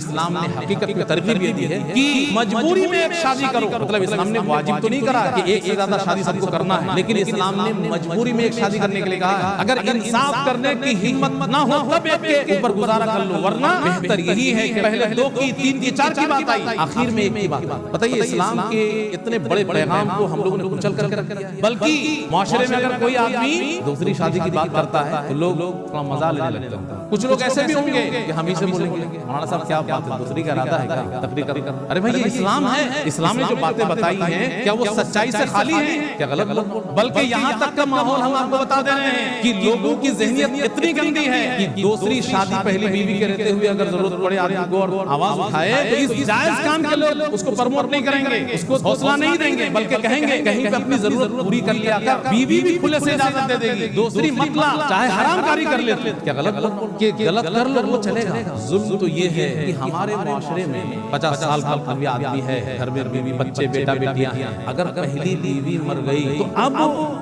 اسلام نے حقیقت میں ترغیب یہ دی ہے کہ مجبوری میں ایک شادی کرو، مطلب اسلام نے واجب تو نہیں کرا کہ ایک سے زیادہ شادی سب کو کرنا ہے، لیکن اسلام نے مجبوری میں ایک شادی کرنے کے لیے کہا ہے۔ اگر انصاف کرنے کی ہمت نہ ہو تب ایک کے اوپر گزارا کر لو، ورنہ بہتر یہی ہے کہ پہلے 2 کی 3 کی 4 کی بات آئی، آخر میں 1 کی بات آئی۔ بتائیے اسلام کے اتنے بڑے پیغام کو ہم لوگوں نے کچل کر رکھ دیا ہے۔ بلکہ معاشرے میں اگر کوئی آدمی دوسری شادی کی بات کرتا ہے تو لوگ تھوڑا مزہ لینے لگتے ہیں۔ کچھ لوگ ایسے بھی ہوں گے کہ ہم ہی سے بولیں گے مولانا صاحب کیا بات ہے، دوسری کا ارادہ ہے کیا تقریر کر؟ ارے بھائی یہ اسلام ہے، اسلام نے جو باتیں بتائی ہیں کیا وہ سچائی سے خالی ہیں؟ کیا غلط بول؟ بلکہ یہاں تک کا ماحول ہم آپ کو بتا دے رہے ہیں کہ لوگوں کی ذہنیت اتنی گندی ہے کہ دوسری شادی پہلی بیوی کے رہتے ہوئے اگر ضرورت پڑے آدمی کو اور آواز اٹھائے تو اس جائز کام کے لوگ اس کو پروموٹ نہیں کریں گے، اس کو حوصلہ نہیں دیں گے، بلکہ کہیں گے کہیں پہ اپنی ضرورت پوری کر لیا کر بیوی بھی کھلے سے اجازت دے دے گی، دوسری مت لا، چاہے حرام کاری کر لیتے۔ کیا غلط کہ غلط کر لو وہ چلے گا؟ ظلم تو یہ ہے کہ ہمارے معاشرے میں 50 سال کا کوئی آدمی ہے، گھر میں بیوی بچے بیٹا بیٹیاں ہیں، اگر پہلی بیوی مر گئی تو اب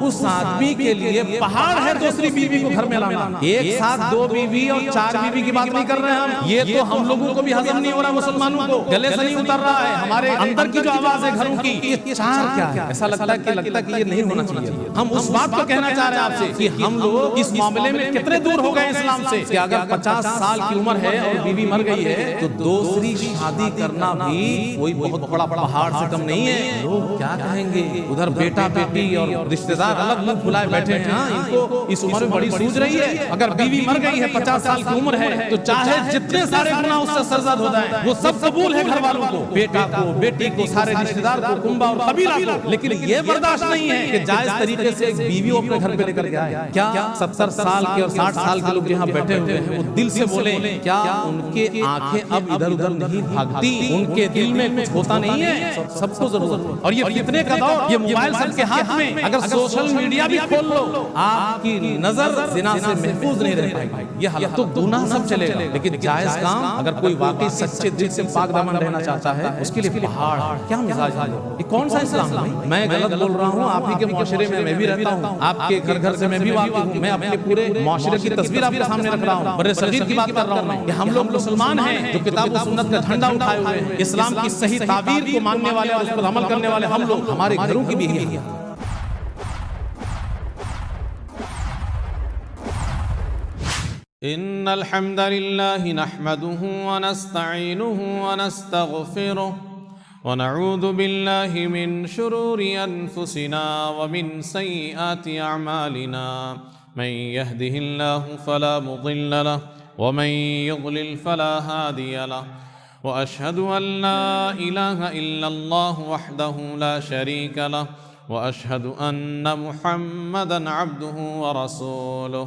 اس آدمی کے لیے پہاڑ ہے دوسری بیوی کو گھر میں لانا۔ ایک ساتھ 2 بیوی اور 4 بیوی کی بات نہیں کر رہے ہیں ہم، یہ تو ہم لوگوں کو بھی ہضم نہیں ہو رہا، مسلمانوں کو گلے سے نہیں اتر رہا ہے، ہمارے اندر کی جو آواز ہے گھروں کی، یہ 4 کیا ہے؟ ایسا لگتا ہے کہ یہ نہیں ہونا چاہیے۔ ہم اس بات کو کہنا چاہ رہے ہیں آپ سے کہ ہم لوگ اس معاملے میں کتنے دور ہو گئے اسلام سے کہ اگر 50 سال کی عمر ہے اور بیوی مر گئی ہے تو دوسری شادی کرنا بھی کوئی بہت بڑا پہاڑ سے کم نہیں ہے۔ لوگ کیا کہیں گے؟ ادھر بیٹا بیٹی اور رشتہ دار الگ منہ پھلائے بیٹھے ہیں، ان کو اس عمر میں بڑی سوچ رہی ہے۔ اگر بیوی مر گئی ہے 50 سال کی عمر ہے تو چاہے جتنے سارے گناہ اس سے سرزد ہو جائیں وہ سب قبول ہے گھر والوں کو، بیٹا کو بیٹی کو سارے رشتہ دار کو کنبہ اور قبیلہ کو، لیکن یہ برداشت نہیں ہے کہ جائز طریقے سے ایک بیوی کو اپنے گھر پہ لے کر کے آئے۔ کیا 70 سال کے اور 60 سال کے لوگ یہاں بیٹھے ہوئے ہیں وہ دل سے بولیں، کیا ان کے آنکھیں اب ادھر ادھر نہیں بھاگتی؟ ان کے دل میں کچھ ہوتا نہیں ہے؟ سب کو ضرورت ہے۔ اور یہ فتنے کا دور، یہ موبائل سب کے ہاتھ میں، اگر سوشل میڈیا بھی کھول لو آپ کی نظر زنا سے محفوظ نہیں رہ پائے گی۔ یہ حالت تو گناہ سب چلے گا، لیکن جائز کام اگر کوئی واقعی سچے دل سے پاک دامن رہنا چاہتا ہے اس کے لیے پہاڑ کیا مزاج ہے؟ یہ کون سا اسلام ہے؟ میں غلط بول رہا ہوں، آپ ہی کے معاشرے میں بھی رہتا ہوں، آپ کے گھر گھر سے میں بھی واقف ہوں، میں اپنے پورے معاشرے کی تصویر آپ کے سامنے رکھ رہا ہوں، برے صغیر کی بات کر رہا ہوں کہ ہم لوگ مسلمان ہیں جو کتاب و سنت کا جھنڈا اٹھائے ہوئے ہیں، اسلام کی صحیح تعبیر کو ماننے والے اور اس پر عمل کرنے والے ہم لوگ، ہمارے گھروں کی بھی یہی ہے۔ ان الحمد لله نحمده ونستعينه ونستغفره ونعوذ بالله من شرور انفسنا ومن سيئات اعمالنا، من يهده الله فلا مضل له ومن يضلل فلا هادي له، واشهد ان لا اله الا الله وحده لا شريك له، واشهد ان محمدا عبده ورسوله،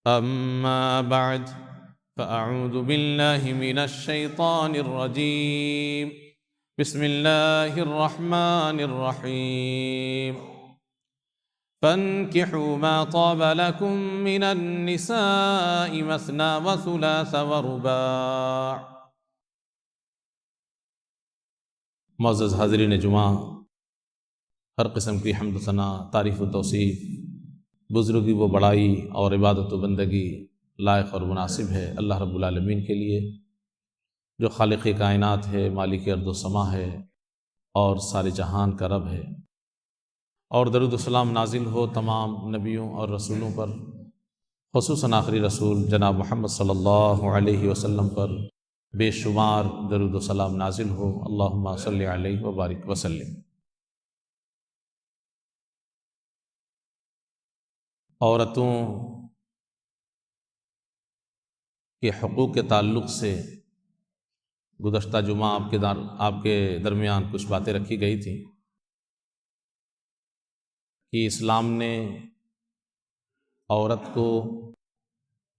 أما بعد فأعوذ بالله من الشيطان الرجيم، بسم الله الرحمن الرحيم، فانكحوا ما طاب لكم من النساء مثنى وثلاث ورباع۔ معزز حاضرین جمعہ، ہر قسم کی حمد و ثنا، تعریف و توصیف، بزرگی و بڑائی اور عبادت و بندگی لائق اور مناسب ہے اللہ رب العالمین کے لیے، جو خالق کائنات ہے، مالک ارض و سما ہے اور سارے جہان کا رب ہے۔ اور درود و سلام نازل ہو تمام نبیوں اور رسولوں پر، خصوصاً آخری رسول جناب محمد صلی اللہ علیہ وسلم پر بے شمار درود و سلام نازل ہو، اللہم صلی علیہ وبارک وسلم۔ عورتوں کے حقوق کے تعلق سے گزشتہ جمعہ آپ کے درمیان کچھ باتیں رکھی گئی تھیں کہ اسلام نے عورت کو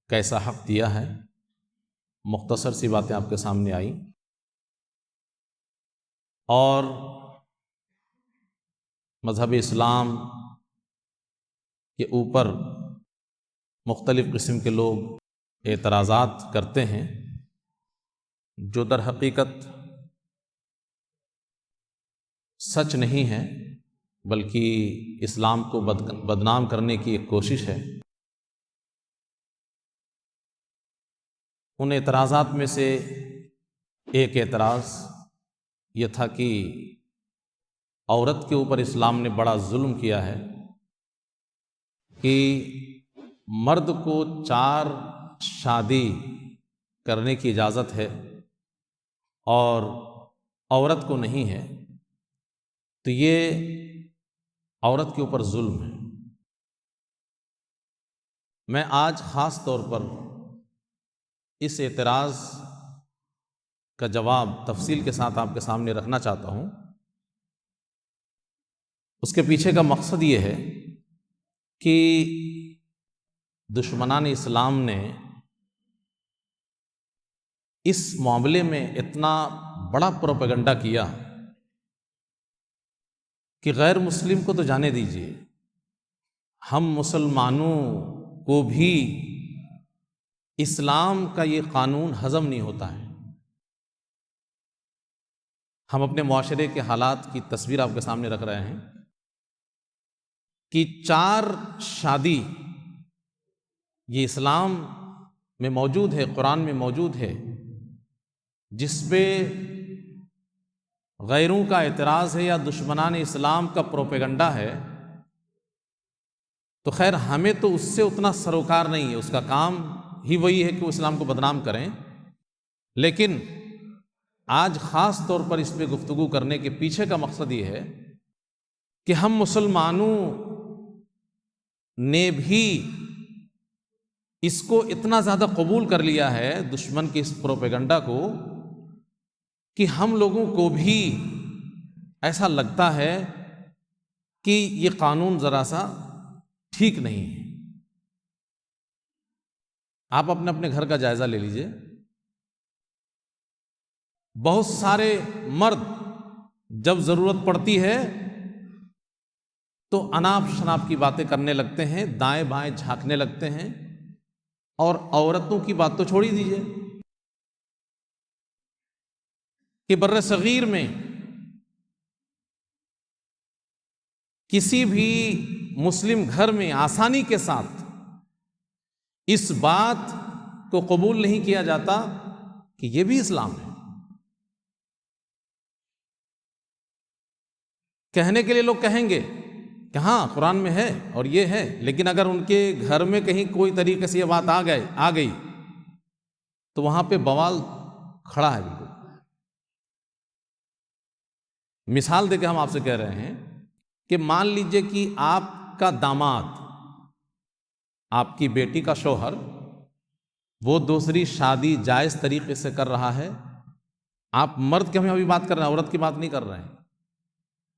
کیسا حق دیا ہے۔ مختصر سی باتیں آپ کے سامنے آئیں، اور مذہب اسلام کے اوپر مختلف قسم کے لوگ اعتراضات کرتے ہیں جو در حقیقت سچ نہیں ہے، بلکہ اسلام کو بدنام کرنے کی ایک کوشش ہے۔ ان اعتراضات میں سے ایک اعتراض یہ تھا کہ عورت کے اوپر اسلام نے بڑا ظلم کیا ہے کہ مرد کو 4 شادی کرنے کی اجازت ہے اور عورت کو نہیں ہے، تو یہ عورت کے اوپر ظلم ہے۔ میں آج خاص طور پر اس اعتراض کا جواب تفصیل کے ساتھ آپ کے سامنے رکھنا چاہتا ہوں۔ اس کے پیچھے کا مقصد یہ ہے کہ دشمنان اسلام نے اس معاملے میں اتنا بڑا پروپیگنڈا کیا کہ غیر مسلم کو تو جانے دیجیے، ہم مسلمانوں کو بھی اسلام کا یہ قانون ہضم نہیں ہوتا ہے۔ ہم اپنے معاشرے کے حالات کی تصویر آپ کے سامنے رکھ رہے ہیں کہ 4 شادی یہ اسلام میں موجود ہے، قرآن میں موجود ہے، جس پہ غیروں کا اعتراض ہے یا دشمنان اسلام کا پروپیگنڈا ہے، تو خیر ہمیں تو اس سے اتنا سروکار نہیں ہے، اس کا کام ہی وہی ہے کہ وہ اسلام کو بدنام کریں۔ لیکن آج خاص طور پر اس پہ گفتگو کرنے کے پیچھے کا مقصد یہ ہے کہ ہم مسلمانوں نے بھی اس کو اتنا زیادہ قبول کر لیا ہے، دشمن کے اس پروپیگنڈا کو، کہ ہم لوگوں کو بھی ایسا لگتا ہے کہ یہ قانون ذرا سا ٹھیک نہیں ہے۔ آپ اپنے اپنے گھر کا جائزہ لے لیجئے، بہت سارے مرد جب ضرورت پڑتی ہے تو اناپ شناپ کی باتیں کرنے لگتے ہیں، دائیں بائیں جھانکنے لگتے ہیں، اور عورتوں کی بات تو چھوڑ ہی دیجئے کہ بر صغیر میں کسی بھی مسلم گھر میں آسانی کے ساتھ اس بات کو قبول نہیں کیا جاتا کہ یہ بھی اسلام ہے۔ کہنے کے لیے لوگ کہیں گے کہ ہاں قرآن میں ہے اور یہ ہے، لیکن اگر ان کے گھر میں کہیں کوئی طریقے سے یہ بات آ گئی تو وہاں پہ بوال کھڑا ہے۔ بالکل مثال دے کے ہم آپ سے کہہ رہے ہیں کہ مان لیجئے کہ آپ کا داماد، آپ کی بیٹی کا شوہر، وہ دوسری شادی جائز طریقے سے کر رہا ہے۔ آپ مرد کی ہم ابھی بات کر رہے ہیں، عورت کی بات نہیں کر رہے ہیں۔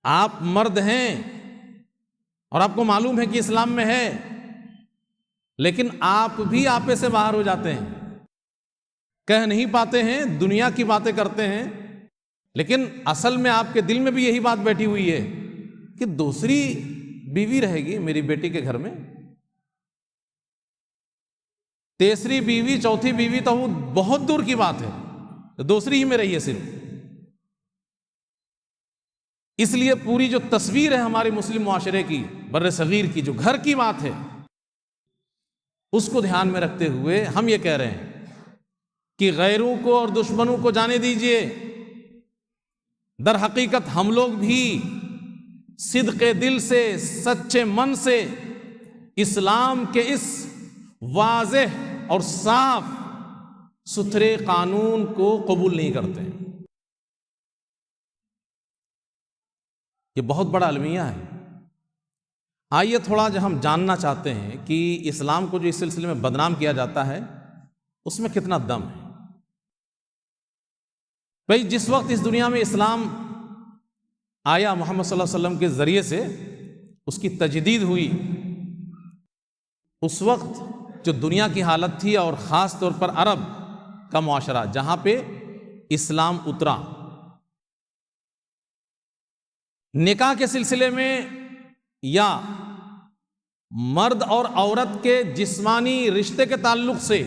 آپ مرد ہیں اور آپ کو معلوم ہے کہ اسلام میں ہے، لیکن آپ بھی آپے سے باہر ہو جاتے ہیں، کہہ نہیں پاتے ہیں، دنیا کی باتیں کرتے ہیں، لیکن اصل میں آپ کے دل میں بھی یہی بات بیٹھی ہوئی ہے کہ دوسری بیوی رہے گی میری بیٹی کے گھر میں، تیسری بیوی، چوتھی بیوی تو وہ بہت دور کی بات ہے، دوسری ہی میں رہی ہے صرف۔ اس لیے پوری جو تصویر ہے ہمارے مسلم معاشرے کی، بر صغیر کی، جو گھر کی بات ہے، اس کو دھیان میں رکھتے ہوئے ہم یہ کہہ رہے ہیں کہ غیروں کو اور دشمنوں کو جانے دیجئے۔ در حقیقت ہم لوگ بھی صدق دل سے، سچے من سے اسلام کے اس واضح اور صاف ستھرے قانون کو قبول نہیں کرتے۔ یہ بہت بڑا المیہ ہے۔ آئیے تھوڑا جو ہم جاننا چاہتے ہیں کہ اسلام کو جو اس سلسلے میں بدنام کیا جاتا ہے اس میں کتنا دم ہے۔ بھئی جس وقت اس دنیا میں اسلام آیا، محمد صلی اللہ علیہ وسلم کے ذریعے سے اس کی تجدید ہوئی، اس وقت جو دنیا کی حالت تھی، اور خاص طور پر عرب کا معاشرہ جہاں پہ اسلام اترا، نکاح کے سلسلے میں یا مرد اور عورت کے جسمانی رشتے کے تعلق سے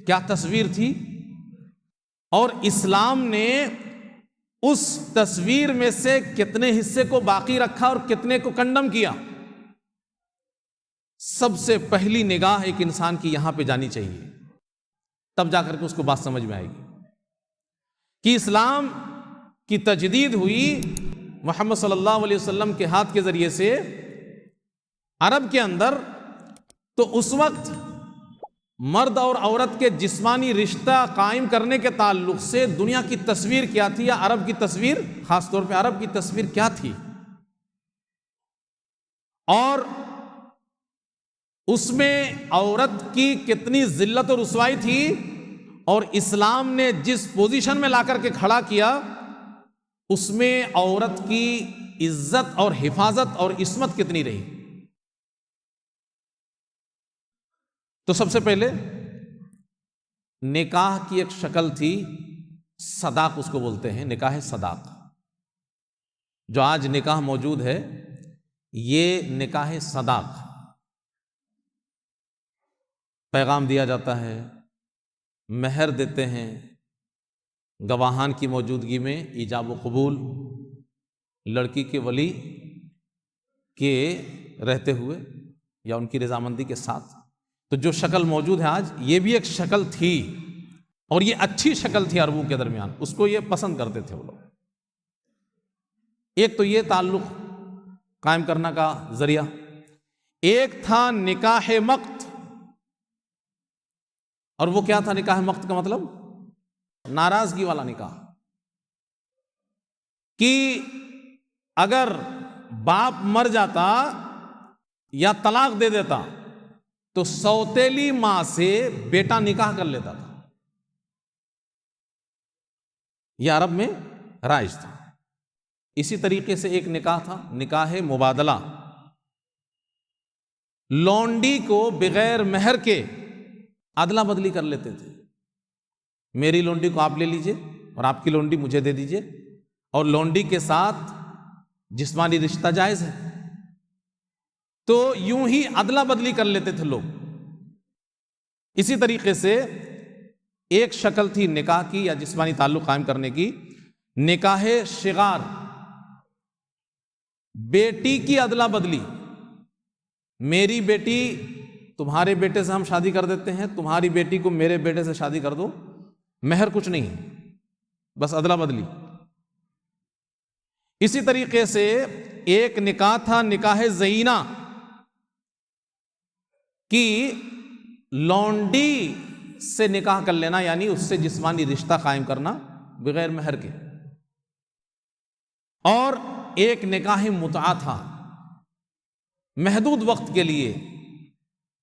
کیا تصویر تھی، اور اسلام نے اس تصویر میں سے کتنے حصے کو باقی رکھا اور کتنے کو کنڈم کیا۔ سب سے پہلی نگاہ ایک انسان کی یہاں پہ جانی چاہیے، تب جا کر کے اس کو بات سمجھ میں آئے گی کہ اسلام کی تجدید ہوئی محمد صلی اللہ علیہ وسلم کے ہاتھ کے ذریعے سے عرب کے اندر، تو اس وقت مرد اور عورت کے جسمانی رشتہ قائم کرنے کے تعلق سے دنیا کی تصویر کیا تھی، یا عرب کی تصویر، خاص طور پہ عرب کی تصویر کیا تھی، اور اس میں عورت کی کتنی ذلت اور رسوائی تھی، اور اسلام نے جس پوزیشن میں لا کر کے کھڑا کیا اس میں عورت کی عزت اور حفاظت اور عصمت کتنی رہی۔ تو سب سے پہلے نکاح کی ایک شکل تھی، صداق اس کو بولتے ہیں، نکاح صداق۔ جو آج نکاح موجود ہے یہ نکاح صداق، پیغام دیا جاتا ہے، مہر دیتے ہیں، گواہان کی موجودگی میں ایجاب و قبول، لڑکی کے ولی کے رہتے ہوئے یا ان کی رضامندی کے ساتھ۔ تو جو شکل موجود ہے آج، یہ بھی ایک شکل تھی، اور یہ اچھی شکل تھی عربوں کے درمیان، اس کو یہ پسند کرتے تھے وہ لوگ۔ ایک تو یہ تعلق قائم کرنا کا ذریعہ، ایک تھا نکاح مقت۔ اور وہ کیا تھا نکاح مقت کا مطلب؟ ناراضگی والا نکاح، کہ اگر باپ مر جاتا یا طلاق دے دیتا تو سوتیلی ماں سے بیٹا نکاح کر لیتا تھا۔ یہ عرب میں رائج تھا۔ اسی طریقے سے ایک نکاح تھا نکاح مبادلہ، لونڈی کو بغیر مہر کے ادلا بدلی کر لیتے تھے، میری لونڈی کو آپ لے لیجئے اور آپ کی لونڈی مجھے دے دیجئے، اور لونڈی کے ساتھ جسمانی رشتہ جائز ہے، تو یوں ہی ادلا بدلی کر لیتے تھے لوگ۔ اسی طریقے سے ایک شکل تھی نکاح کی یا جسمانی تعلق قائم کرنے کی، نکاح شغار، بیٹی کی ادلا بدلی، میری بیٹی تمہارے بیٹے سے ہم شادی کر دیتے ہیں، تمہاری بیٹی کو میرے بیٹے سے شادی کر دو، مہر کچھ نہیں، بس ادلا بدلی۔ اسی طریقے سے ایک نکاح تھا نکاح زینہ، کہ لونڈی سے نکاح کر لینا، یعنی اس سے جسمانی رشتہ قائم کرنا بغیر مہر کے۔ اور ایک نکاح متعہ تھا، محدود وقت کے لیے،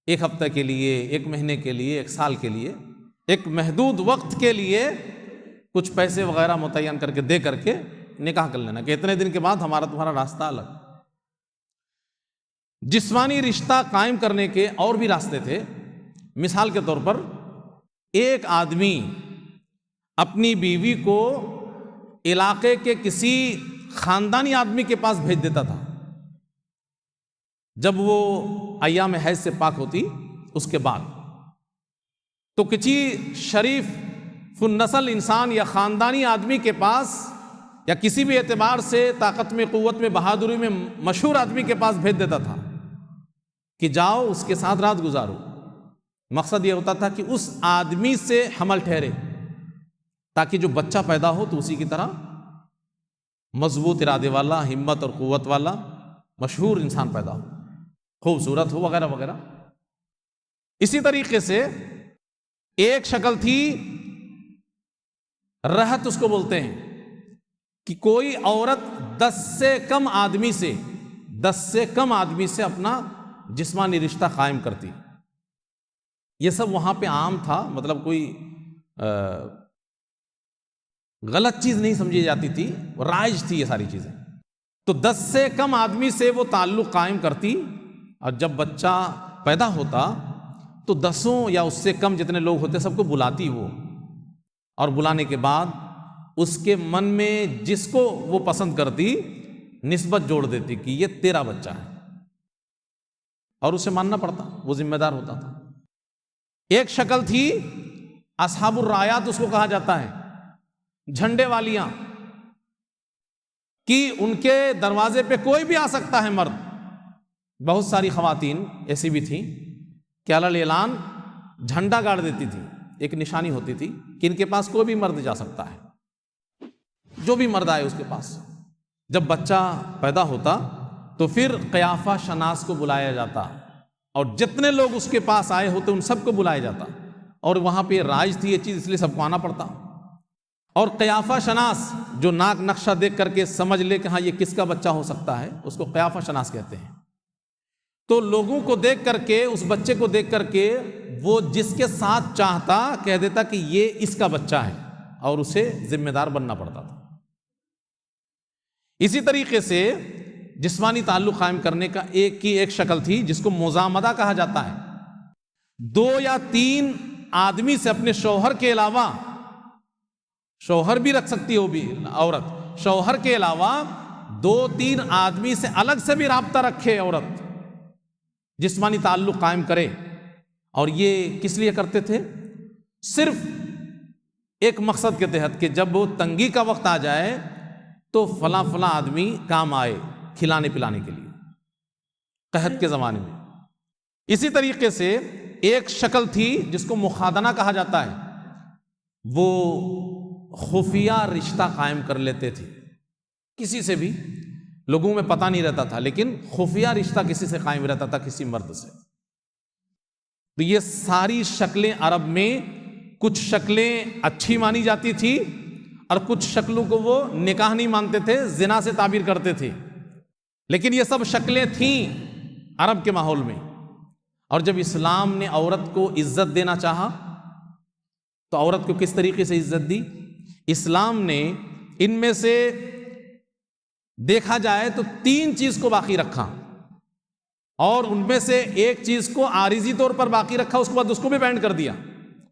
ایک ہفتہ کے لیے، ایک مہینے کے لیے، ایک سال کے لیے، ایک محدود وقت کے لیے کچھ پیسے وغیرہ متعین کر کے دے کر کے نکاح کر لینا، کہ اتنے دن کے بعد ہمارا تمہارا راستہ الگ۔ جسمانی رشتہ قائم کرنے کے اور بھی راستے تھے۔ مثال کے طور پر ایک آدمی اپنی بیوی کو علاقے کے کسی خاندانی آدمی کے پاس بھیج دیتا تھا، جب وہ ایام حیض سے پاک ہوتی اس کے بعد، تو کسی شریف النسل انسان یا خاندانی آدمی کے پاس، یا کسی بھی اعتبار سے طاقت میں، قوت میں، بہادری میں مشہور آدمی کے پاس بھیج دیتا تھا کہ جاؤ اس کے ساتھ رات گزارو۔ مقصد یہ ہوتا تھا کہ اس آدمی سے حمل ٹھہرے، تاکہ جو بچہ پیدا ہو تو اسی کی طرح مضبوط ارادے والا، ہمت اور قوت والا مشہور انسان پیدا ہو، خوبصورت ہو، وغیرہ وغیرہ۔ اسی طریقے سے ایک شکل تھی رہت، اس کو بولتے ہیں، کہ کوئی عورت 10 سے کم آدمی سے اپنا جسمانی رشتہ قائم کرتی۔ یہ سب وہاں پہ عام تھا، مطلب کوئی غلط چیز نہیں سمجھی جاتی تھی، رائج تھی یہ ساری چیزیں۔ تو 10 سے کم آدمی سے وہ تعلق قائم کرتی، اور جب بچہ پیدا ہوتا تو 10 یا اس سے کم جتنے لوگ ہوتے سب کو بلاتی وہ، اور بلانے کے بعد اس کے من میں جس کو وہ پسند کرتی نسبت جوڑ دیتی کہ یہ تیرا بچہ ہے، اور اسے ماننا پڑتا، وہ ذمہ دار ہوتا تھا۔ ایک شکل تھی اصحاب الرایات، اس کو کہا جاتا ہے، جھنڈے والیاں، کہ ان کے دروازے پہ کوئی بھی آ سکتا ہے مرد۔ بہت ساری خواتین ایسی بھی تھیں کہ علی الاعلان جھنڈا گاڑ دیتی تھی، ایک نشانی ہوتی تھی کہ ان کے پاس کوئی بھی مرد جا سکتا ہے۔ جو بھی مرد آئے اس کے پاس. جب بچہ پیدا ہوتا تو پھر قیافہ شناس کو بلایا جاتا اور جتنے لوگ اس کے پاس آئے ہوتے ان سب کو بلایا جاتا, اور وہاں پہ رائج تھی یہ چیز اس لیے سب کو آنا پڑتا. اور قیافہ شناس جو ناک نقشہ دیکھ کر کے سمجھ لے کہ ہاں یہ کس کا بچہ ہو سکتا ہے, اس کو قیافہ شناس کہتے ہیں. تو لوگوں کو دیکھ کر کے, اس بچے کو دیکھ کر کے وہ جس کے ساتھ چاہتا کہہ دیتا کہ یہ اس کا بچہ ہے, اور اسے ذمہ دار بننا پڑتا تھا. اسی طریقے سے جسمانی تعلق قائم کرنے کا ایک شکل تھی جس کو مزامدہ کہا جاتا ہے. 2 یا 3 آدمی سے اپنے شوہر کے علاوہ, شوہر بھی رکھ سکتی ہے وہ بھی عورت, شوہر کے علاوہ 2-3 آدمی سے الگ سے بھی رابطہ رکھے عورت, جسمانی تعلق قائم کرے. اور یہ کس لیے کرتے تھے؟ صرف ایک مقصد کے تحت کہ جب وہ تنگی کا وقت آ جائے تو فلاں فلاں آدمی کام آئے کھلانے پلانے کے لیے, قحط کے زمانے میں. اسی طریقے سے ایک شکل تھی جس کو مخادنہ کہا جاتا ہے, وہ خفیہ رشتہ قائم کر لیتے تھے کسی سے بھی, لوگوں میں پتہ نہیں رہتا تھا, لیکن خفیہ رشتہ کسی سے قائم رہتا تھا, کسی مرد سے. تو یہ ساری شکلیں عرب میں, کچھ شکلیں اچھی مانی جاتی تھی اور کچھ شکلوں کو وہ نکاح نہیں مانتے تھے, زنا سے تعبیر کرتے تھے. لیکن یہ سب شکلیں تھیں عرب کے ماحول میں. اور جب اسلام نے عورت کو عزت دینا چاہا تو عورت کو کس طریقے سے عزت دی؟ اسلام نے ان میں سے دیکھا جائے تو 3 چیز کو باقی رکھا, اور ان میں سے ایک چیز کو عارضی طور پر باقی رکھا, اس کے بعد اس کو بھی بینڈ کر دیا.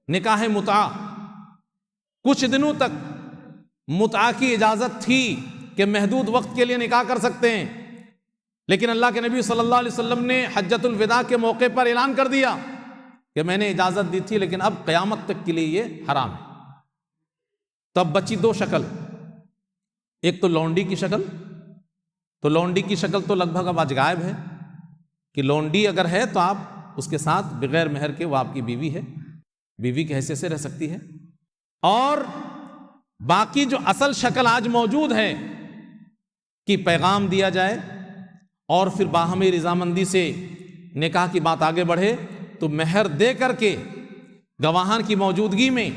نکاح متعہ. کچھ دنوں تک متعہ کی اجازت تھی کہ محدود وقت کے لیے نکاح کر سکتے ہیں, لیکن اللہ کے نبی صلی اللہ علیہ وسلم نے حجۃ الوداع کے موقع پر اعلان کر دیا کہ میں نے اجازت دی تھی لیکن اب قیامت تک کے لیے یہ حرام ہے. تب بچی 2 شکل, ایک تو لونڈی کی شکل. تو لونڈی کی شکل تو لگ بھگ اب آج غائب ہے, کہ لونڈی اگر ہے تو آپ اس کے ساتھ بغیر مہر کے, وہ آپ کی بیوی ہے, بیوی کی حیثیت سے رہ سکتی ہے. اور باقی جو اصل شکل آج موجود ہے کہ پیغام دیا جائے اور پھر باہمی رضامندی سے نکاح کی بات آگے بڑھے, تو مہر دے کر کے گواہان کی موجودگی میں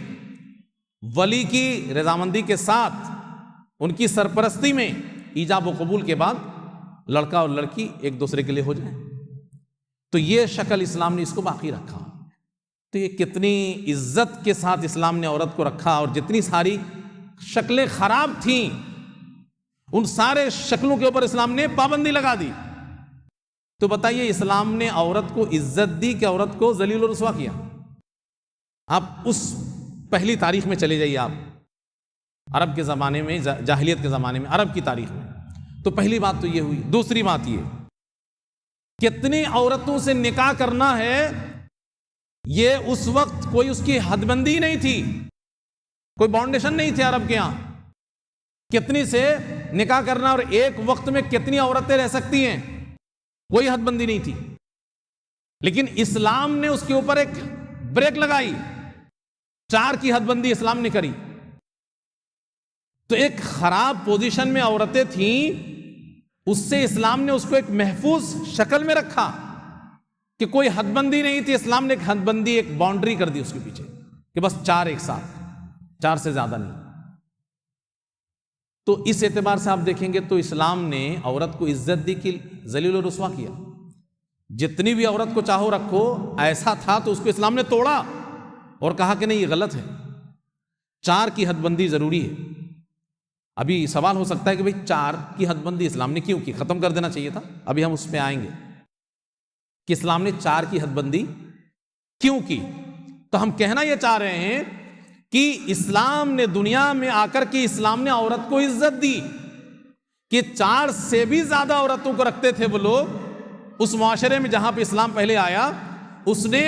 ولی کی رضامندی کے ساتھ ان کی سرپرستی میں ایجاب و قبول کے بعد لڑکا اور لڑکی ایک دوسرے کے لیے ہو جائیں. تو یہ شکل اسلام نے اس کو باقی رکھا. تو یہ کتنی عزت کے ساتھ اسلام نے عورت کو رکھا, اور جتنی ساری شکلیں خراب تھیں ان سارے شکلوں کے اوپر اسلام نے پابندی لگا دی. تو بتائیے اسلام نے عورت کو عزت دی کہ عورت کو ذلیل و رسوا کیا؟ آپ اس پہلی تاریخ میں چلے جائیے, آپ عرب کے زمانے میں, جاہلیت کے زمانے میں, عرب کی تاریخ میں. تو پہلی بات تو یہ ہوئی. دوسری بات یہ, کتنی عورتوں سے نکاح کرنا ہے یہ اس وقت کوئی اس کی حد بندی نہیں تھی, کوئی باؤنڈیشن نہیں تھے عرب کے یہاں. کتنی سے نکاح کرنا اور ایک وقت میں کتنی عورتیں رہ سکتی ہیں, کوئی حد بندی نہیں تھی. لیکن اسلام نے اس کے اوپر ایک بریک لگائی, 4 کی حد بندی اسلام نے کری. تو ایک خراب پوزیشن میں عورتیں تھیں, اس سے اسلام نے اس کو ایک محفوظ شکل میں رکھا کہ کوئی حد بندی نہیں تھی. اسلام نے ایک حد بندی, ایک باؤنڈری کر دی اس کے پیچھے کہ بس 4 ایک ساتھ, 4 سے زیادہ نہیں. تو اس اعتبار سے آپ دیکھیں گے تو اسلام نے عورت کو عزت دی کہ ذلیل و رسوا کیا. جتنی بھی عورت کو چاہو رکھو, ایسا تھا تو اس کو اسلام نے توڑا اور کہا کہ نہیں یہ غلط ہے, 4 کی حد بندی ضروری ہے. ابھی سوال ہو سکتا ہے کہ بھئی 4 کی حد بندی اسلام نے کیوں کی؟ ختم کر دینا چاہیے تھا. ابھی ہم اس پہ آئیں گے کہ اسلام نے 4 کی حد بندی کیوں کی. تو ہم کہنا یہ چاہ رہے ہیں کہ اسلام نے دنیا میں آ کر کے اسلام نے عورت کو عزت دی کہ 4 سے بھی زیادہ عورتوں کو رکھتے تھے وہ لوگ. اس معاشرے میں جہاں پہ اسلام پہلے آیا, اس نے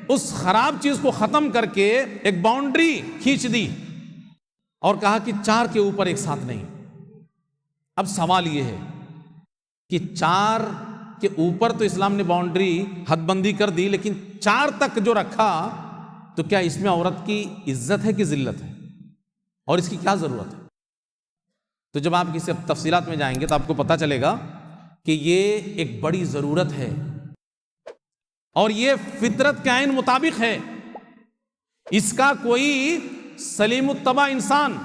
اس خراب چیز کو ختم کر کے ایک باؤنڈری کھینچ دی اور کہا کہ 4 کے اوپر ایک ساتھ نہیں. اب سوال یہ ہے کہ 4 کے اوپر تو اسلام نے باؤنڈری حد بندی کر دی, لیکن 4 تک جو رکھا تو کیا اس میں عورت کی عزت ہے کہ ذلت ہے, اور اس کی کیا ضرورت ہے؟ تو جب آپ کسی تفصیلات میں جائیں گے تو آپ کو پتہ چلے گا کہ یہ ایک بڑی ضرورت ہے اور یہ فطرت کے عین مطابق ہے. اس کا کوئی سلیم الطبع انسان،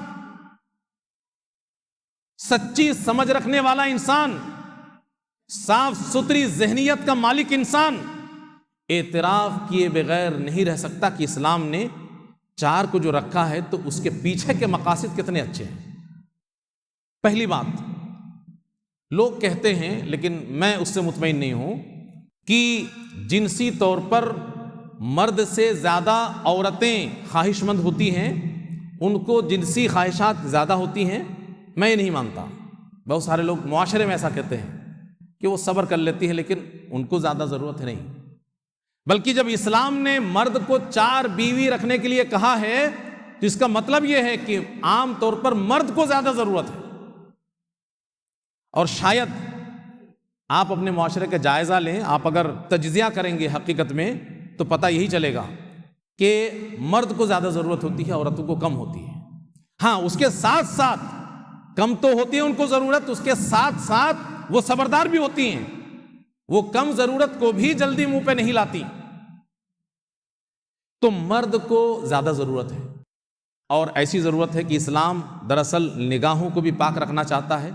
سچی سمجھ رکھنے والا انسان، صاف ستھری ذہنیت کا مالک انسان اعتراف کیے بغیر نہیں رہ سکتا کہ اسلام نے 4 کو جو رکھا ہے تو اس کے پیچھے کے مقاصد کتنے اچھے ہیں. پہلی بات، لوگ کہتے ہیں لیکن میں اس سے مطمئن نہیں ہوں کہ جنسی طور پر مرد سے زیادہ عورتیں خواہش مند ہوتی ہیں، ان کو جنسی خواہشات زیادہ ہوتی ہیں. میں یہ نہیں مانتا. بہت سارے لوگ معاشرے میں ایسا کہتے ہیں کہ وہ صبر کر لیتی ہے لیکن ان کو زیادہ ضرورت نہیں. بلکہ جب اسلام نے مرد کو 4 بیوی رکھنے کے لیے کہا ہے تو اس کا مطلب یہ ہے کہ عام طور پر مرد کو زیادہ ضرورت ہے. اور شاید آپ اپنے معاشرے کا جائزہ لیں، آپ اگر تجزیہ کریں گے حقیقت میں تو پتہ یہی چلے گا کہ مرد کو زیادہ ضرورت ہوتی ہے، عورتوں کو کم ہوتی ہے. ہاں، اس کے ساتھ ساتھ کم تو ہوتی ہے ان کو ضرورت، اس کے ساتھ ساتھ وہ صبردار بھی ہوتی ہیں، وہ کم ضرورت کو بھی جلدی منہ پہ نہیں لاتی. تو مرد کو زیادہ ضرورت ہے، اور ایسی ضرورت ہے کہ اسلام دراصل نگاہوں کو بھی پاک رکھنا چاہتا ہے،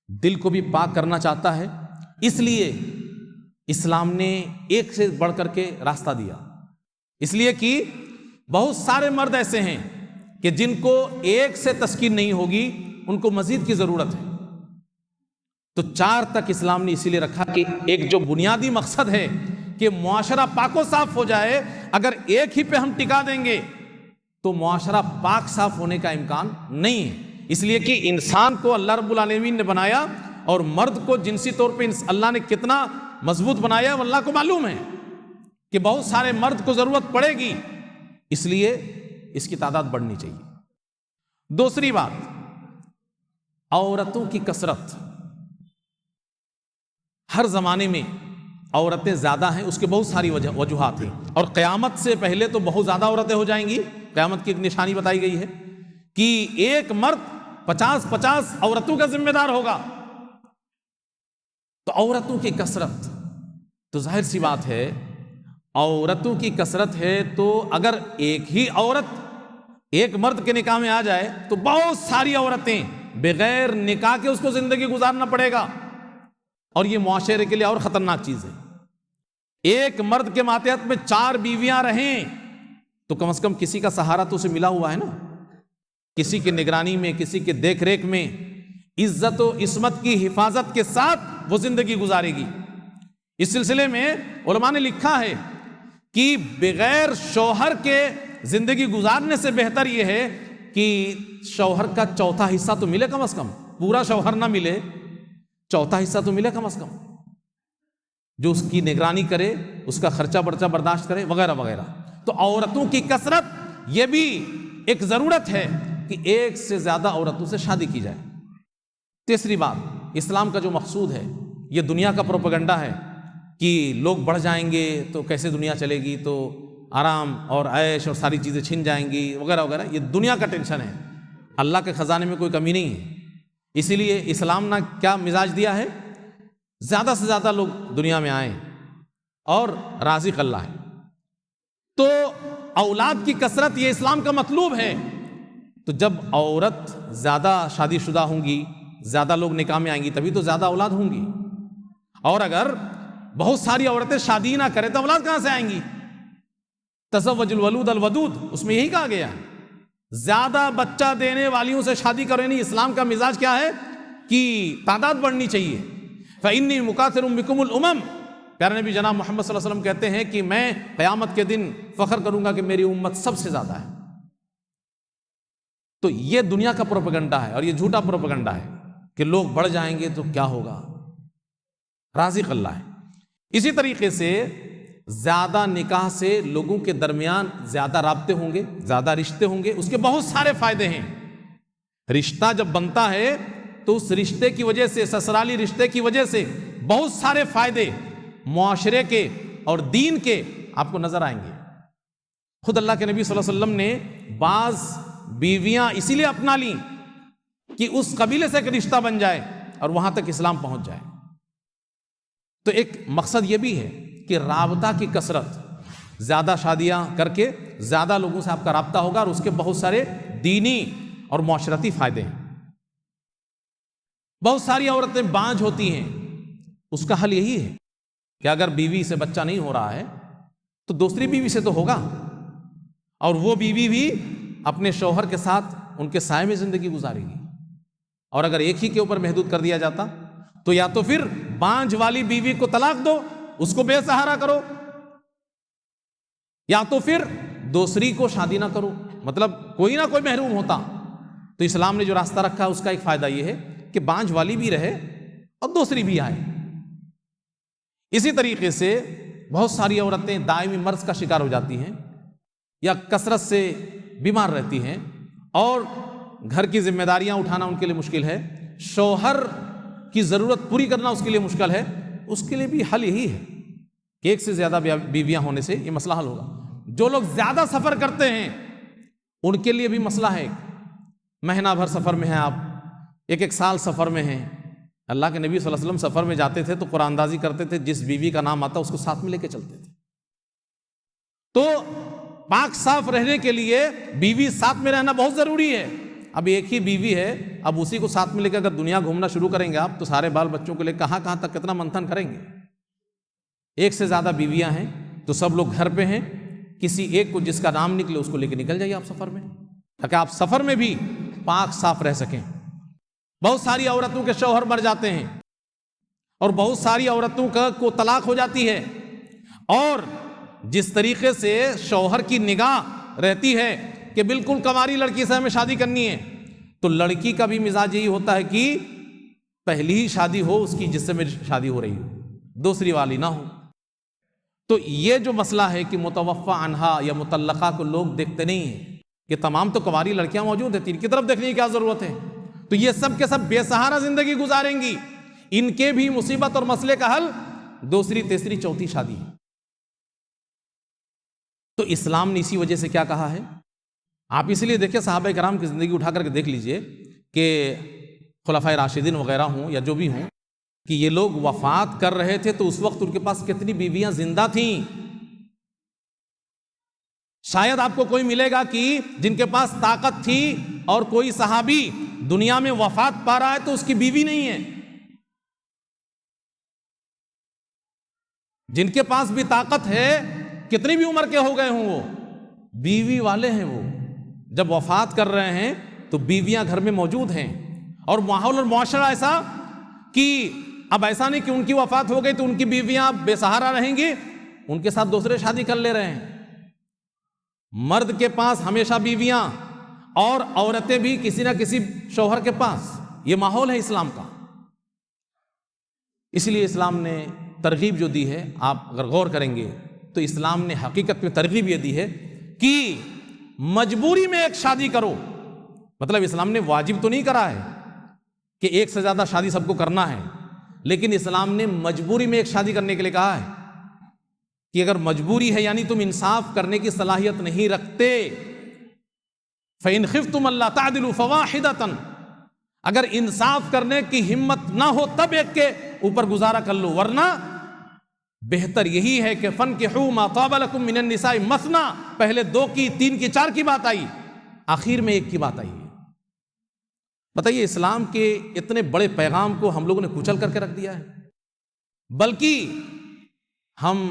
دل کو بھی پاک کرنا چاہتا ہے. اس لیے اسلام نے ایک سے بڑھ کر کے راستہ دیا، اس لیے کہ بہت سارے مرد ایسے ہیں کہ جن کو ایک سے تسکین نہیں ہوگی، ان کو مزید کی ضرورت ہے. تو 4 تک اسلام نے اسی لیے رکھا کہ ایک جو بنیادی مقصد ہے کہ معاشرہ پاک و صاف ہو جائے، اگر ایک ہی پہ ہم ٹکا دیں گے تو معاشرہ پاک صاف ہونے کا امکان نہیں ہے. اس لیے کہ انسان کو اللہ رب العالمین نے بنایا، اور مرد کو جنسی طور پہ اللہ نے کتنا مضبوط بنایا وہ اللہ کو معلوم ہے کہ بہت سارے مرد کو ضرورت پڑے گی، اس لیے اس کی تعداد بڑھنی چاہیے. دوسری بات، عورتوں کی کثرت. ہر زمانے میں عورتیں زیادہ ہیں، اس کے بہت ساری وجوہات ہیں، اور قیامت سے پہلے تو بہت زیادہ عورتیں ہو جائیں گی. قیامت کی ایک نشانی بتائی گئی ہے کہ ایک مرد 50 عورتوں کا ذمہ دار ہوگا. تو عورتوں کی کثرت، تو ظاہر سی بات ہے عورتوں کی کثرت ہے، تو اگر ایک ہی عورت ایک مرد کے نکاح میں آ جائے تو بہت ساری عورتیں بغیر نکاح کے اس کو زندگی گزارنا پڑے گا، اور یہ معاشرے کے لیے اور خطرناک چیز ہے. ایک مرد کے ماتحت میں 4 بیویاں رہیں تو کم از کم کسی کا سہارا تو اسے ملا ہوا ہے نا، کسی کی نگرانی میں، کسی کے دیکھ ریکھ میں، عزت و عصمت کی حفاظت کے ساتھ وہ زندگی گزارے گی. اس سلسلے میں علماء نے لکھا ہے کہ بغیر شوہر کے زندگی گزارنے سے بہتر یہ ہے کہ شوہر کا 1/4 حصہ تو ملے کم از کم. پورا شوہر نہ ملے، 1/4 حصہ تو ملے کم از کم، جو اس کی نگرانی کرے، اس کا خرچہ برچہ برداشت کرے، وغیرہ وغیرہ. تو عورتوں کی کثرت یہ بھی ایک ضرورت ہے کہ ایک سے زیادہ عورتوں سے شادی کی جائے. تیسری بات، اسلام کا جو مقصود ہے یہ دنیا کا پروپیگنڈا ہے کہ لوگ بڑھ جائیں گے تو کیسے دنیا چلے گی، تو آرام اور عیش اور ساری چیزیں چھن جائیں گی وغیرہ وغیرہ. یہ دنیا کا ٹینشن ہے، اللہ کے خزانے میں کوئی کمی نہیں ہے. اسی لیے اسلام نے کیا مزاج دیا ہے، زیادہ سے زیادہ لوگ دنیا میں آئیں اور رازق اللہ ہے. تو اولاد کی کثرت یہ اسلام کا مطلوب ہے. تو جب عورت زیادہ شادی شدہ ہوں گی، زیادہ لوگ نکاح میں آئیں گی، تبھی تو زیادہ اولاد ہوں گی. اور اگر بہت ساری عورتیں شادی نہ کریں تو اولاد کہاں سے آئیں گی؟ تزوج الولود الودود، اس میں یہی کہا گیا زیادہ بچہ دینے والیوں سے شادی کرو. نہیں، اسلام کا مزاج کیا ہے کہ تعداد بڑھنی چاہیے. فإنی مکاثر بکم الامم، پیارے نبی جناب محمد صلی اللہ علیہ وسلم کہتے ہیں کہ میں قیامت کے دن فخر کروں گا کہ میری امت سب سے زیادہ ہے. تو یہ دنیا کا پروپیگنڈا ہے، اور یہ جھوٹا پروپیگنڈا ہے کہ لوگ بڑھ جائیں گے تو کیا ہوگا. رازق اللہ ہے. اسی طریقے سے زیادہ نکاح سے لوگوں کے درمیان زیادہ رابطے ہوں گے، زیادہ رشتے ہوں گے. اس کے بہت سارے فائدے ہیں. رشتہ جب بنتا ہے تو اس رشتے کی وجہ سے، سسرالی رشتے کی وجہ سے بہت سارے فائدے معاشرے کے اور دین کے آپ کو نظر آئیں گے. خود اللہ کے نبی صلی اللہ علیہ وسلم نے بعض بیویاں اسی لیے اپنا لیں کہ اس قبیلے سے ایک رشتہ بن جائے اور وہاں تک اسلام پہنچ جائے۔ تو ایک مقصد یہ بھی ہے کہ رابطہ کی کثرت، زیادہ شادیاں کر کے زیادہ لوگوں سے آپ کا رابطہ ہوگا اور اس کے بہت سارے دینی اور معاشرتی فائدے ہیں۔ بہت ساری عورتیں بانجھ ہوتی ہیں، اس کا حل یہی ہے کہ اگر بیوی سے بچہ نہیں ہو رہا ہے تو دوسری بیوی سے تو ہوگا، اور وہ بیوی بھی اپنے شوہر کے ساتھ ان کے سائے میں زندگی گزارے گی۔ اور اگر ایک ہی کے اوپر محدود کر دیا جاتا تو یا تو پھر بانجھ والی بیوی کو طلاق دو، اس کو بے سہارا کرو، یا تو پھر دوسری کو شادی نہ کرو، مطلب کوئی نہ کوئی محروم ہوتا۔ تو اسلام نے جو راستہ رکھا ہے اس کا ایک فائدہ یہ ہے کہ بانجھ والی بھی رہے اور دوسری بھی آئے۔ اسی طریقے سے بہت ساری عورتیں دائمی مرض کا شکار ہو جاتی ہیں یا کثرت سے بیمار رہتی ہیں اور گھر کی ذمہ داریاں اٹھانا ان کے لیے مشکل ہے، شوہر کی ضرورت پوری کرنا اس کے لیے مشکل ہے۔ اس کے لیے بھی حل یہی ہے کہ ایک سے زیادہ بیویاں ہونے سے یہ مسئلہ حل ہوگا۔ جو لوگ زیادہ سفر کرتے ہیں ان کے لیے بھی مسئلہ ہے، مہینہ بھر سفر میں ہیں، آپ ایک سال سفر میں ہیں۔ اللہ کے نبی صلی اللہ علیہ وسلم سفر میں جاتے تھے تو قرآن اندازی کرتے تھے، جس بیوی کا نام آتا اس کو ساتھ میں لے کے چلتے تھے۔ تو پاک صاف رہنے کے لیے بیوی ساتھ میں رہنا بہت ضروری ہے۔ اب ایک ہی بیوی ہے، اب اسی کو ساتھ میں لے کے اگر دنیا گھومنا شروع کریں گے آپ تو سارے بال بچوں کو لے کہاں کہاں تک کتنا منتھن کریں گے۔ ایک سے زیادہ بیویاں ہیں تو سب لوگ گھر پہ ہیں، کسی ایک کو جس کا نام نکلے اس کو لے کے نکل جائیے آپ سفر میں، تاکہ آپ سفر میں بھی پاک صاف رہ سکیں۔ بہت ساری عورتوں کے شوہر مر جاتے ہیں اور بہت ساری عورتوں کو طلاق ہو جاتی ہے، اور جس طریقے سے شوہر کی نگاہ رہتی ہے کہ بالکل کنواری لڑکی سے ہمیں شادی کرنی ہے، تو لڑکی کا بھی مزاج یہی ہوتا ہے کہ پہلی ہی شادی ہو اس کی جس سے میری شادی ہو رہی ہو، دوسری والی نہ ہو۔ تو یہ جو مسئلہ ہے کہ متوفی عنہا یا مطلقہ کو لوگ دیکھتے نہیں ہیں کہ تمام تو کنواری لڑکیاں موجود ہیں، تین کی طرف دیکھنے کی کیا ضرورت ہے؟ تو یہ سب کے سب بے سہارا زندگی گزاریں گی، ان کے بھی مصیبت اور مسئلے کا حل دوسری تیسری چوتھی شادی ہے۔ تو اسلام نے اسی وجہ سے کیا کہا ہے، آپ اس لیے دیکھیں صحابہ کرام کی زندگی اٹھا کر کے دیکھ لیجئے کہ خلفائے راشدین وغیرہ ہوں یا جو بھی ہوں، کہ یہ لوگ وفات کر رہے تھے تو اس وقت ان کے پاس کتنی بیویاں زندہ تھیں۔ شاید آپ کو کوئی ملے گا کہ جن کے پاس طاقت تھی اور کوئی صحابی دنیا میں وفات پا رہا ہے تو اس کی بیوی نہیں ہے۔ جن کے پاس بھی طاقت ہے، کتنی بھی عمر کے ہو گئے ہوں، وہ بیوی والے ہیں، وہ جب وفات کر رہے ہیں تو بیویاں گھر میں موجود ہیں، اور ماحول اور معاشرہ ایسا کہ اب ایسا نہیں کہ ان کی وفات ہو گئی تو ان کی بیویاں بے سہارا رہیں گی، ان کے ساتھ دوسرے شادی کر لے رہے ہیں۔ مرد کے پاس ہمیشہ بیویاں اور عورتیں بھی کسی نہ کسی شوہر کے پاس، یہ ماحول ہے اسلام کا۔ اس لیے اسلام نے ترغیب جو دی ہے، آپ اگر غور کریں گے تو اسلام نے حقیقت میں ترغیب یہ دی ہے کہ مجبوری میں ایک شادی کرو، مطلب اسلام نے واجب تو نہیں کرا ہے کہ ایک سے زیادہ شادی سب کو کرنا ہے، لیکن اسلام نے مجبوری میں ایک شادی کرنے کے لیے کہا ہے کہ اگر مجبوری ہے یعنی تم انصاف کرنے کی صلاحیت نہیں رکھتے، فَإِنْ خِفْتُمْ أَلَّا تَعْدِلُوا فَوَاحِدَةً، اگر انصاف کرنے کی ہمت نہ ہو تب ایک کے اوپر گزارا کر لو، ورنہ بہتر یہی ہے کہ فَانْكِحُوا مَا طَابَ لَكُم مِّنَ النِّسَاءِ مَثْنَىٰ، پہلے 2 کی 3 کی 4 کی بات آئی، آخر میں 1 کی بات آئی ہے۔ بتائیے اسلام کے اتنے بڑے پیغام کو ہم لوگوں نے کچل کر کے رکھ دیا ہے، بلکہ ہم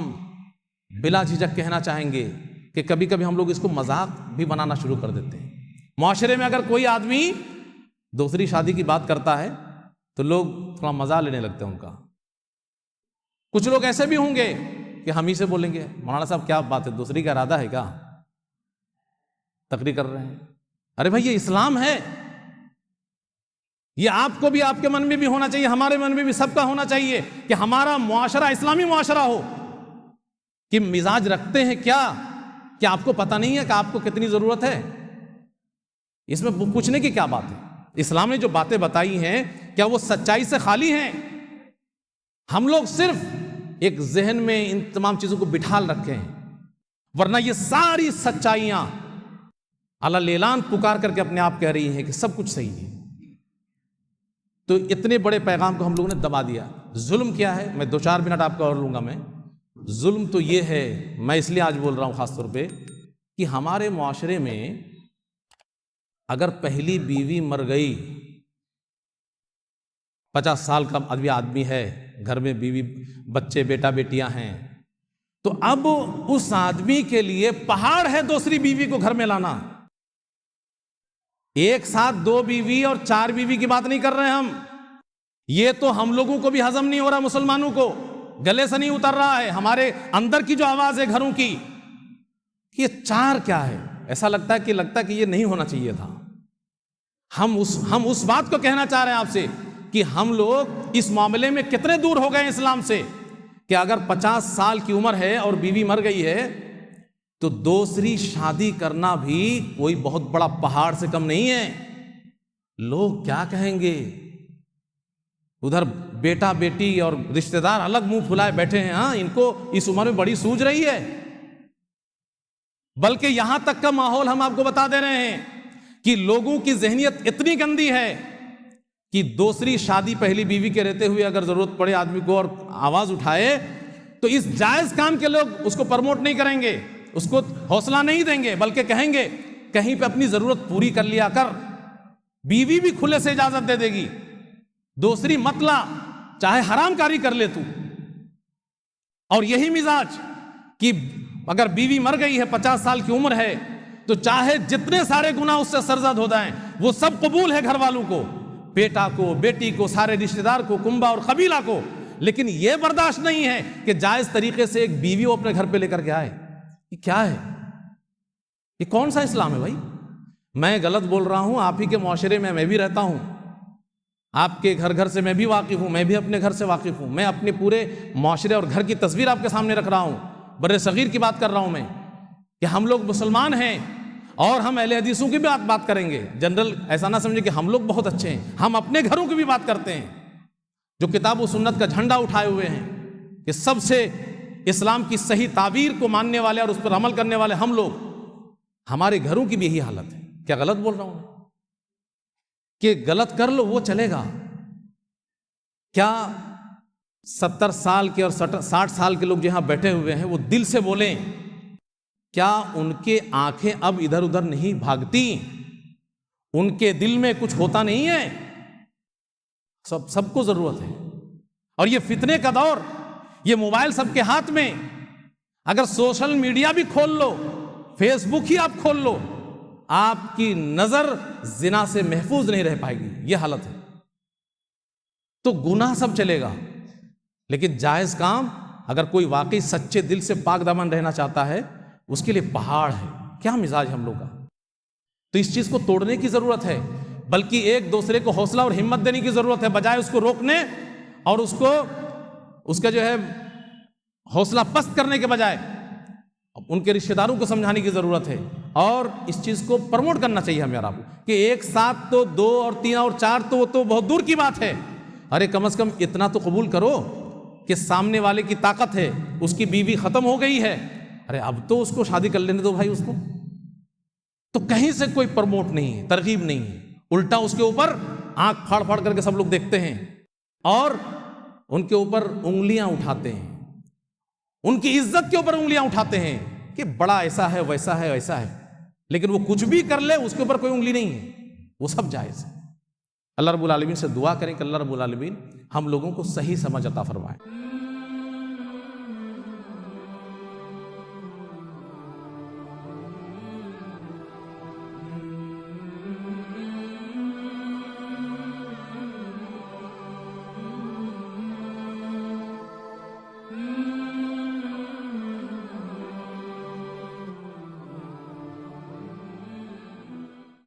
بلا جھجک کہنا چاہیں گے کہ کبھی کبھی ہم لوگ اس کو مذاق بھی بنانا شروع کر دیتے ہیں۔ معاشرے میں اگر کوئی آدمی دوسری شادی کی بات کرتا ہے تو لوگ تھوڑا مزہ لینے لگتے ہیں ان کا۔ کچھ لوگ ایسے بھی ہوں گے کہ ہم ہی سے بولیں گے، مولانا صاحب کیا بات ہے، دوسری کا ارادہ ہے کیا، تقریر کر رہے ہیں؟ ارے بھائی یہ اسلام ہے، یہ آپ کو بھی آپ کے من میں بھی ہونا چاہیے، ہمارے من میں بھی سب کا ہونا چاہیے کہ ہمارا معاشرہ اسلامی معاشرہ ہو، کہ مزاج رکھتے ہیں کیا آپ کو پتہ نہیں ہے کہ آپ کو کتنی ضرورت ہے؟ اس میں پوچھنے کی کیا بات ہے؟ اسلام نے جو باتیں بتائی ہیں کیا وہ سچائی سے خالی ہیں؟ ہم لوگ صرف ایک ذہن میں ان تمام چیزوں کو بٹھال رکھے ہیں، ورنہ یہ ساری سچائیاں اعلیٰ اعلان پکار کر کے اپنے آپ کہہ رہی ہیں کہ سب کچھ صحیح ہے۔ تو اتنے بڑے پیغام کو ہم لوگوں نے دبا دیا. ظلم کیا ہے؟ میں 2-4 منٹ آپ کا اور لوں گا. میں ظلم تو یہ ہے، میں اس لیے آج بول رہا ہوں خاص طور پہ، کہ ہمارے معاشرے میں اگر پہلی بیوی مر گئی، 50 سال کا آدمی ہے، گھر میں بیوی بچے بیٹا بیٹیاں ہیں، تو اب اس آدمی کے لیے پہاڑ ہے دوسری بیوی کو گھر میں لانا. ایک ساتھ 2 بیوی اور 4 بیوی کی بات نہیں کر رہے ہم. یہ تو ہم لوگوں کو بھی ہضم نہیں ہو رہا، مسلمانوں کو گلے سے نہیں اتر رہا ہے. ہمارے اندر کی جو آواز ہے گھروں کی، یہ 4 کیا ہے؟ ایسا لگتا ہے کہ یہ نہیں ہونا چاہیے تھا. ہم اس بات کو کہنا چاہ رہے ہیں آپ سے کہ ہم لوگ اس معاملے میں کتنے دور ہو گئے اسلام سے، کہ اگر 50 سال کی عمر ہے اور بیوی مر گئی ہے تو دوسری شادی کرنا بھی کوئی بہت بڑا پہاڑ سے کم نہیں ہے. لوگ کیا کہیں گے؟ ادھر بیٹا بیٹی اور رشتہ دار الگ منہ پھلائے بیٹھے ہیں. ہاں، ان کو اس عمر میں بڑی سوج رہی ہے. بلکہ یہاں تک کا ماحول ہم آپ کو بتا دے رہے ہیں کہ لوگوں کی ذہنیت اتنی گندی ہے کہ دوسری شادی پہلی بیوی کے رہتے ہوئے اگر ضرورت پڑے آدمی کو اور آواز اٹھائے تو اس جائز کام کے لوگ اس کو پروموٹ نہیں کریں گے، اس کو حوصلہ نہیں دیں گے، بلکہ کہیں گے کہیں پہ اپنی ضرورت پوری کر لیا کر. بیوی بھی کھلے سے اجازت دے دے گی، دوسری مت لا، چاہے حرام کاری کر لے تو. اور یہی مزاج کہ اگر بیوی مر گئی ہے، 50 سال کی عمر ہے، تو چاہے جتنے سارے گناہ اس سے سرزد ہو جائیں وہ سب قبول ہے گھر والوں کو، بیٹا کو، بیٹی کو، سارے رشتہ دار کو، کنبہ اور قبیلہ کو. لیکن یہ برداشت نہیں ہے کہ جائز طریقے سے ایک بیوی وہ اپنے گھر پہ لے کر کے آئے. یہ کیا ہے؟ یہ کون سا اسلام ہے بھائی؟ میں غلط بول رہا ہوں؟ آپ ہی کے معاشرے میں بھی رہتا ہوں، آپ کے گھر سے میں بھی واقف ہوں، میں بھی اپنے گھر سے واقف ہوں. میں اپنے پورے معاشرے اور گھر کی تصویر آپ کے سامنے رکھ رہا ہوں. بر صغیر کی بات کر رہا ہوں میں، کہ ہم لوگ مسلمان ہیں اور ہم اہل حدیثوں کی بھی بات کریں گے. جنرل ایسا نہ سمجھے کہ ہم لوگ بہت اچھے ہیں، ہم اپنے گھروں کی بھی بات کرتے ہیں، جو کتاب و سنت کا جھنڈا اٹھائے ہوئے ہیں، کہ سب سے اسلام کی صحیح تعبیر کو ماننے والے اور اس پر عمل کرنے والے ہم لوگ. ہمارے گھروں کی بھی یہی حالت ہے. کیا غلط بول رہا ہوں میں؟ کہ غلط کر لو وہ چلے گا کیا؟ 70 سال کے اور 60 سال کے لوگ جہاں بیٹھے ہوئے ہیں وہ دل سے بولیں، کیا ان کے آنکھیں اب ادھر ادھر نہیں بھاگتی؟ ان کے دل میں کچھ ہوتا نہیں ہے؟ سب کو ضرورت ہے. اور یہ فتنے کا دور، یہ موبائل سب کے ہاتھ میں، اگر سوشل میڈیا بھی کھول لو، فیس بک ہی آپ کھول لو، آپ کی نظر زنا سے محفوظ نہیں رہ پائے گی. یہ حالت ہے. تو گناہ سب چلے گا، لیکن جائز کام اگر کوئی واقعی سچے دل سے پاک دامن رہنا چاہتا ہے، اس کے لیے پہاڑ ہے. کیا مزاج ہم لوگ کا! تو اس چیز کو توڑنے کی ضرورت ہے، بلکہ ایک دوسرے کو حوصلہ اور ہمت دینے کی ضرورت ہے، بجائے اس کو روکنے اور اس کا جو ہے حوصلہ پست کرنے کے بجائے ان کے رشتہ داروں کو سمجھانے کی ضرورت ہے. اور اس چیز کو پروموٹ کرنا چاہیے ہمیں آپ کو، کہ ایک ساتھ تو 2 اور 3 اور 4 تو وہ تو بہت دور کی بات ہے. ارے کم از کم اتنا تو قبول کرو کہ سامنے والے کی طاقت ہے، اس کی بیوی ختم ہو گئی ہے، ارے اب تو اس کو شادی کر لینے دو بھائی. اس کو تو کہیں سے کوئی پروموٹ نہیں ہے، ترغیب نہیں ہے، الٹا اس کے اوپر آنکھ پھاڑ پھاڑ کر کے سب لوگ دیکھتے ہیں اور ان کے اوپر انگلیاں اٹھاتے ہیں، ان کی عزت کے اوپر انگلیاں اٹھاتے ہیں کہ بڑا ایسا ہے ویسا ہے ایسا ہے. لیکن وہ کچھ بھی کر لے، اس کے اوپر کوئی انگلی نہیں ہے، وہ سب جائز ہے. اللہ رب العالمین سے دعا کریں کہ اللہ رب العالمین ہم لوگوں کو صحیح سمجھ عطا فرمائے.